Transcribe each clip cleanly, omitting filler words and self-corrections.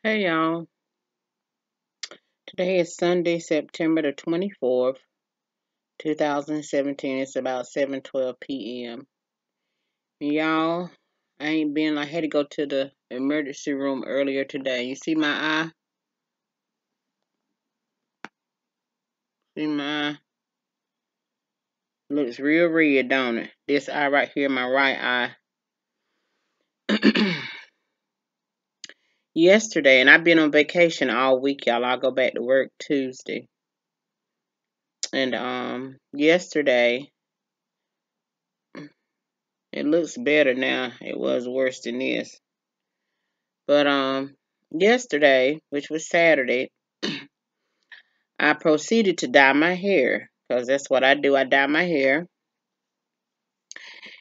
Hey y'all, today is Sunday, September the 24th, 2017. It's about 7:12 p.m. Y'all, I had to go to the emergency room earlier today. You see my eye? See my eye? Looks real red, don't it? This eye right here, my right eye. Yesterday, and I've been on vacation all week, y'all. I'll go back to work Tuesday. And yesterday, it looks better now. It was worse than this. But yesterday, which was Saturday, I proceeded to dye my hair because that's what I do. I dye my hair.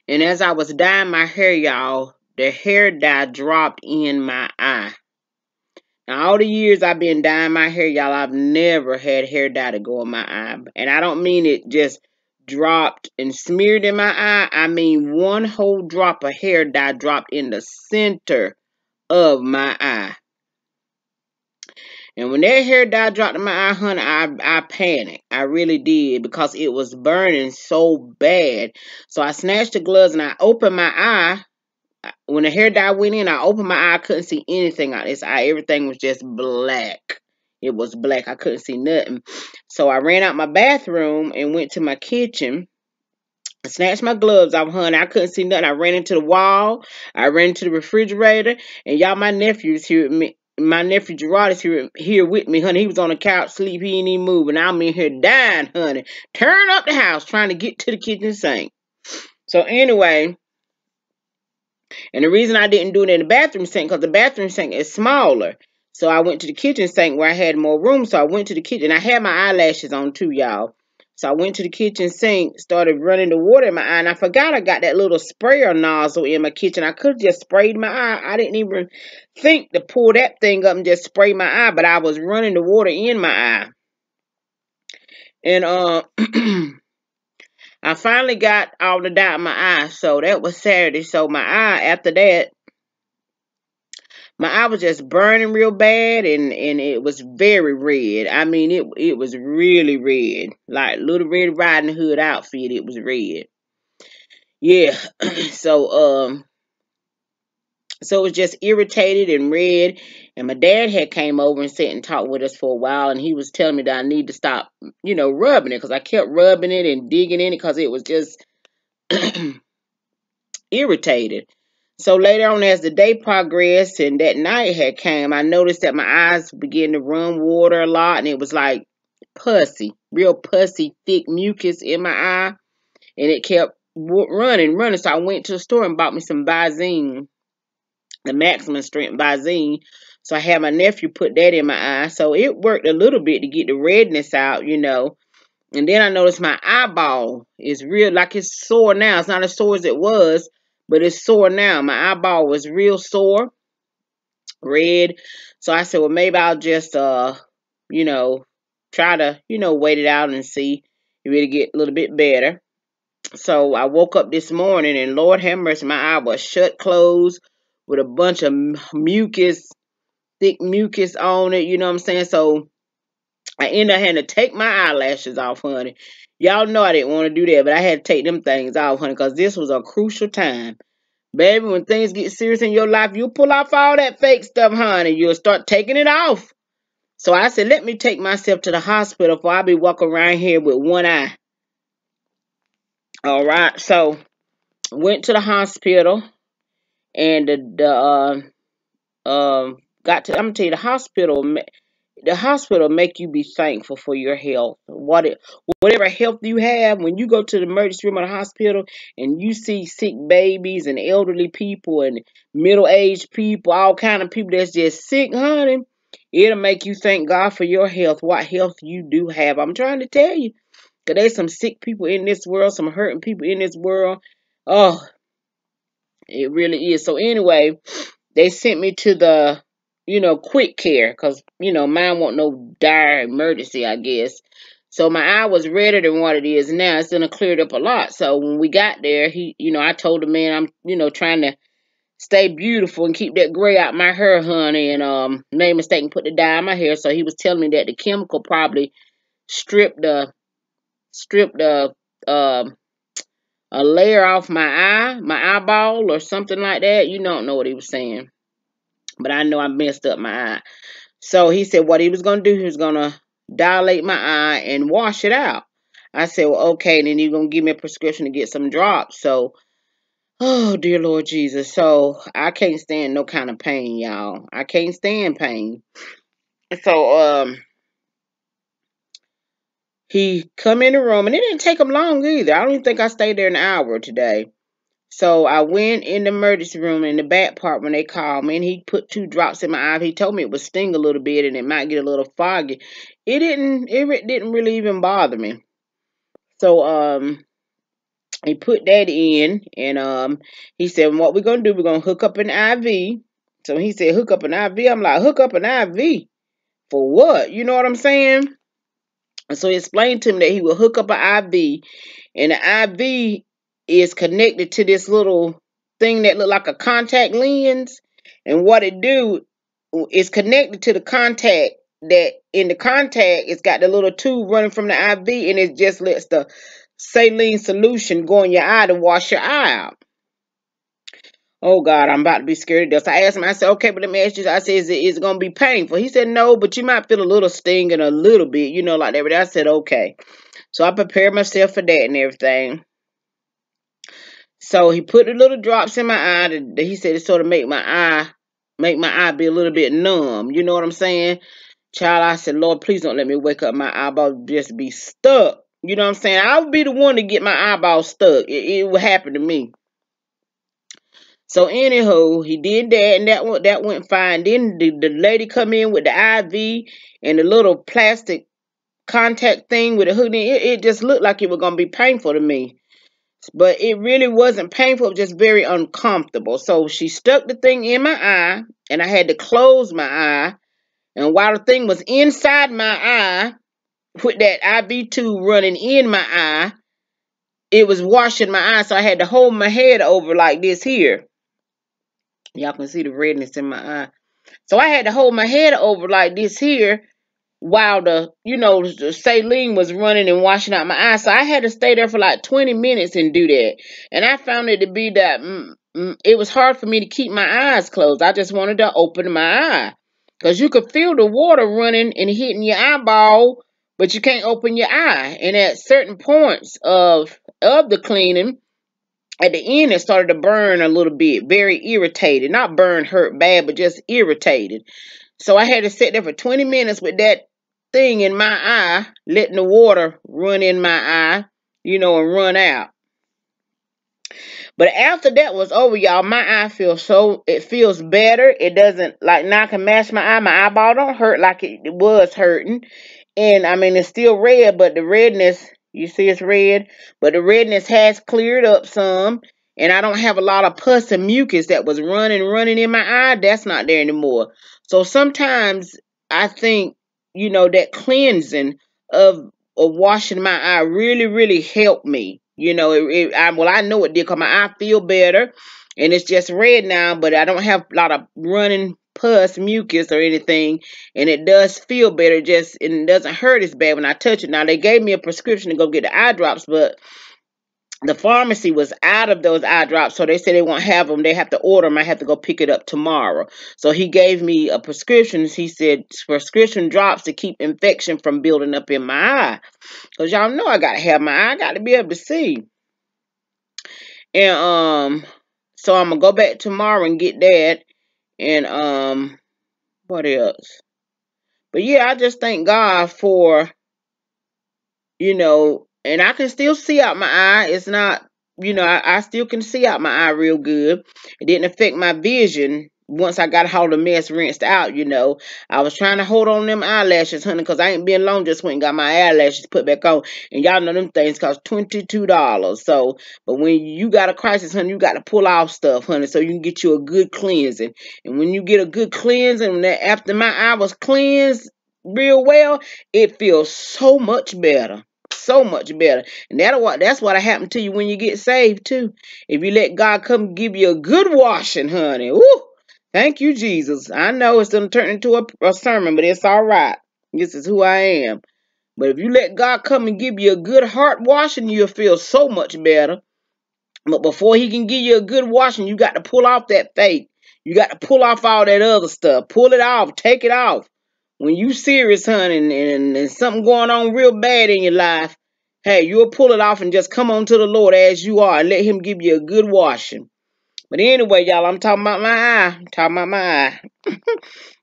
And as I was dyeing my hair, y'all, the hair dye dropped in my eye. Now, all the years I've been dyeing my hair, y'all, I've never had hair dye to go in my eye. And I don't mean it just dropped and smeared in my eye. I mean one whole drop of hair dye dropped in the center of my eye. And when that hair dye dropped in my eye, honey, I panicked. I really did because it was burning so bad. So I snatched the gloves and I opened my eye. When the hair dye went in, I opened my eye. I couldn't see anything out this eye. Everything was just black. It was black. I couldn't see nothing. So I ran out my bathroom and went to my kitchen. I snatched my gloves off, honey. I couldn't see nothing. I ran into the wall. I ran into the refrigerator. And y'all, my nephew's here with me. My nephew Gerard is here with me, honey. He was on the couch, sleep. He ain't even moving. I'm in here dying, honey. Turn up the house, trying to get to the kitchen sink. So anyway, and the reason I didn't do it in the bathroom sink, because the bathroom sink is smaller. So I went to the kitchen sink where I had more room. So I went to the kitchen. I had my eyelashes on too, y'all. So I went to the kitchen sink, started running the water in my eye, and I forgot I got that little sprayer nozzle in my kitchen. I could have just sprayed my eye. I didn't even think to pull that thing up and just spray my eye, but I was running the water in my eye. And I finally got all the dye in my eye. So that was Saturday. So my eye, after that, my eye was just burning real bad, and it was very red. I mean, it was really red, like Little Red Riding Hood outfit. It was red. Yeah. so so it was just irritated and red. And my dad had came over and sat and talked with us for a while, and he was telling me that I need to stop, rubbing it because I kept rubbing it and digging in it because it was just irritated. So later on, as the day progressed and that night had came, I noticed that my eyes began to run water a lot, and it was like pussy, real pussy, thick mucus in my eye, and it kept running. So I went to the store and bought me some Visine, the maximum strength Visine. So I had my nephew put that in my eye. So it worked a little bit to get the redness out. And then I noticed my eyeball is real, like it's sore now. It's not as sore as it was, but it's sore now. My eyeball was real sore, red. So I said, well, maybe I'll just, you know, try to, wait it out and see if it'll get a little bit better. So I woke up this morning and Lord have mercy, my eye was shut closed with a bunch of mucus, thick mucus on it. You know what I'm saying? So I ended up having to take my eyelashes off, honey. Y'all know I didn't want to do that, but I had to take them things off, honey, because this was a crucial time. Baby, when things get serious in your life, you pull off all that fake stuff, honey. You'll start taking it off. So I said, let me take myself to the hospital before I be walking around here with one eye. All right. So went to the hospital, and got to. I'm gonna tell you, the hospital make you be thankful for your health. Whatever health you have, when you go to the emergency room of the hospital and you see sick babies and elderly people and middle-aged people, all kind of people that's just sick, honey, it'll make you thank God for your health, what health you do have. I'm trying to tell you, because there's some sick people in this world, some hurting people in this world. Oh, it really is. So anyway, they sent me to the, quick care because, mine wasn't no dire emergency, I guess. So my eye was redder than what it is now. It's gonna cleared up a lot. So when we got there, I told the man I'm, trying to stay beautiful and keep that gray out my hair, honey. And made a mistake and put the dye in my hair. So he was telling me that the chemical probably stripped the a layer off my eyeball or something like that. You don't know what he was saying, but I know I messed up my eye. So he said what he was gonna do, he was gonna dilate my eye and wash it out. I said, well, okay, and then you're gonna give me a prescription to get some drops. So, oh dear Lord Jesus. So I can't stand no kind of pain, y'all. I can't stand pain. So he come in the room and it didn't take him long either. I don't even think I stayed there an hour today. So I went in the emergency room in the back part when they called me, and he put 2 drops in my eye. He told me it would sting a little bit and it might get a little foggy. It didn't really even bother me. So he put that in, and he said, what we're gonna do, we're gonna hook up an IV. So he said, hook up an IV. I'm like, hook up an IV for what? You know what I'm saying? And so he explained to me that he will hook up an IV, and the IV is connected to this little thing that look like a contact lens. And what it do is connected to the contact, that in the contact it's got the little tube running from the IV, and it just lets the saline solution go in your eye to wash your eye out. Oh God, I'm about to be scared to death. So I asked him, I said, okay, but let me ask you, I said, is it going to be painful? He said, no, but you might feel a little sting and a little bit, like that. But I said, okay. So I prepared myself for that and everything. So he put the little drops in my eye. He said it sort of make my eye be a little bit numb. You know what I'm saying? Child, I said, Lord, please don't let me wake up my eyeball just be stuck. You know what I'm saying? I would be the one to get my eyeball stuck. It would happen to me. So anywho, he did that, and that went fine. Then the lady come in with the IV and the little plastic contact thing with the hood. It just looked like it was gonna be painful to me, but it really wasn't painful. Just very uncomfortable. So she stuck the thing in my eye, and I had to close my eye. And while the thing was inside my eye, with that IV tube running in my eye, it was washing my eye. So I had to hold my head over like this here. Y'all can see the redness in my eye. So I had to hold my head over like this here while the saline was running and washing out my eye. So I had to stay there for like 20 minutes and do that. And I found it to be that it was hard for me to keep my eyes closed. I just wanted to open my eye. Because you could feel the water running and hitting your eyeball, but you can't open your eye. And at certain points of the cleaning, at the end, it started to burn a little bit, very irritated. Not burn, hurt bad, but just irritated. So I had to sit there for 20 minutes with that thing in my eye, letting the water run in my eye, and run out. But after that was over, y'all, my eye it feels better. It doesn't, like, now I can mash my eye. My eyeball don't hurt like it was hurting. And, I mean, it's still red, but the redness, you see it's red, but the redness has cleared up some. And I don't have a lot of pus and mucus that was running in my eye. That's not there anymore. So sometimes I think, that cleansing of washing my eye really, really helped me. I know it did, because my eye feel better. And it's just red now, but I don't have a lot of running pus, mucus, or anything, and it does feel better. And it doesn't hurt as bad when I touch it. Now they gave me a prescription to go get the eye drops, but the pharmacy was out of those eye drops, so they said they won't have them. They have to order them. I have to go pick it up tomorrow. So he gave me a prescription. He said prescription drops to keep infection from building up in my eye, because y'all know I gotta have my eye. I got to be able to see. And so I'm gonna go back tomorrow and get that. And what else? But yeah, I just thank God for, and I can still see out my eye. It's not, I still can see out my eye real good. It didn't affect my vision once I got all the mess rinsed out. I was trying to hold on them eyelashes, honey, because I ain't been long, just went and got my eyelashes put back on. And y'all know them things cost $22. So, but when you got a crisis, honey, you got to pull off stuff, honey, so you can get you a good cleansing. And when you get a good cleansing, after my eye was cleansed real well, it feels so much better. so much better. And that's what happened to you when you get saved too. If you let God come give you a good washing, honey. Woo! Thank you, Jesus. I know it's gonna turn into a sermon, but it's all right. This is who I am. But if you let God come and give you a good heart washing, you'll feel so much better. But before he can give you a good washing, you got to pull off that faith. You got to pull off all that other stuff. Pull it off. Take it off. When you serious, honey, and something going on real bad in your life, hey, you'll pull it off and just come on to the Lord as you are and let him give you a good washing. But anyway, y'all, I'm talking about my eye. I'm talking about my eye.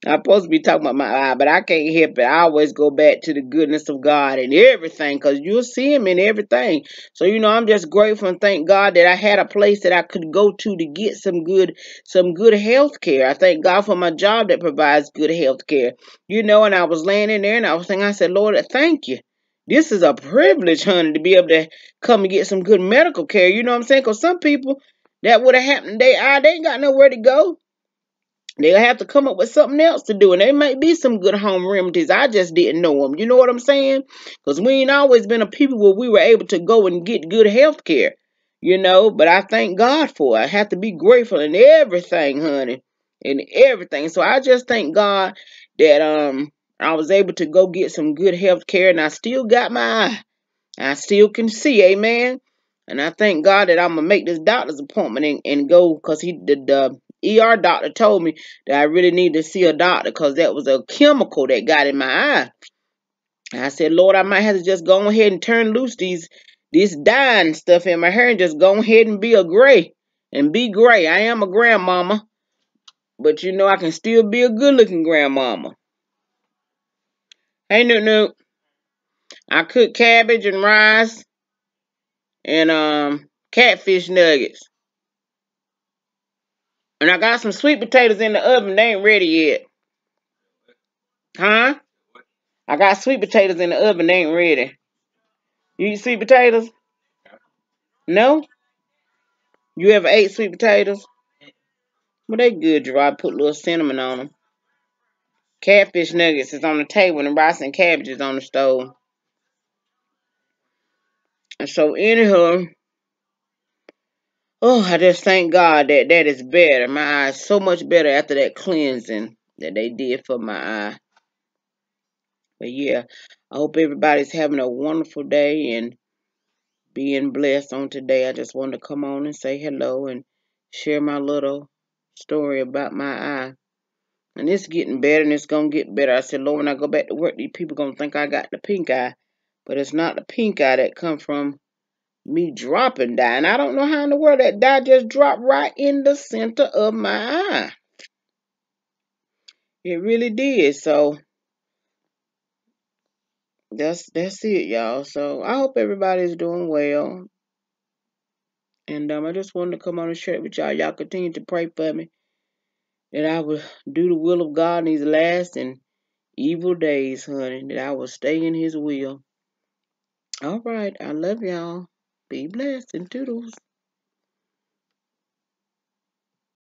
I'm supposed to be talking about my eye, but I can't help it. I always go back to the goodness of God and everything, because you'll see him in everything. So, I'm just grateful and thank God that I had a place that I could go to get some good health care. I thank God for my job that provides good health care. And I was laying in there and I was thinking, I said, Lord, thank you. This is a privilege, honey, to be able to come and get some good medical care. You know what I'm saying? Because some people, that would have happened. They ain't got nowhere to go. They'll have to come up with something else to do. And there might be some good home remedies. I just didn't know them. You know what I'm saying? Because we ain't always been a people where we were able to go and get good health care. But I thank God for it. I have to be grateful in everything, honey. In everything. So I just thank God that I was able to go get some good health care. And I still got my eye. I still can see, amen. And I thank God that I'm going to make this doctor's appointment and go, because the ER doctor told me that I really need to see a doctor because that was a chemical that got in my eye. And I said, Lord, I might have to just go ahead and turn loose this dying stuff in my hair and just go ahead and be a gray. And be gray. I am a grandmama. But I can still be a good looking grandmama. Hey, Noot. I cook cabbage and rice and catfish nuggets. And I got some sweet potatoes in the oven. They ain't ready yet. Huh? I got sweet potatoes in the oven. They ain't ready. You eat sweet potatoes? No? You ever ate sweet potatoes? Well, they good, Gerard. Put a little cinnamon on them. Catfish nuggets is on the table and rice and cabbage is on the stove. And so, anyhow, I just thank God that is better. My eye is so much better after that cleansing that they did for my eye. But yeah, I hope everybody's having a wonderful day and being blessed on today. I just wanted to come on and say hello and share my little story about my eye. And it's getting better and it's going to get better. I said, Lord, when I go back to work, these people going to think I got the pink eye. But it's not the pink eye that come from me dropping dye. And I don't know how in the world that dye just dropped right in the center of my eye. It really did. So that's it, y'all. So I hope everybody's doing well. And I just wanted to come on and share it with y'all. Y'all continue to pray for me that I will do the will of God in these last and evil days, honey. That I will stay in his will. All right. I love y'all. Be blessed and toodles.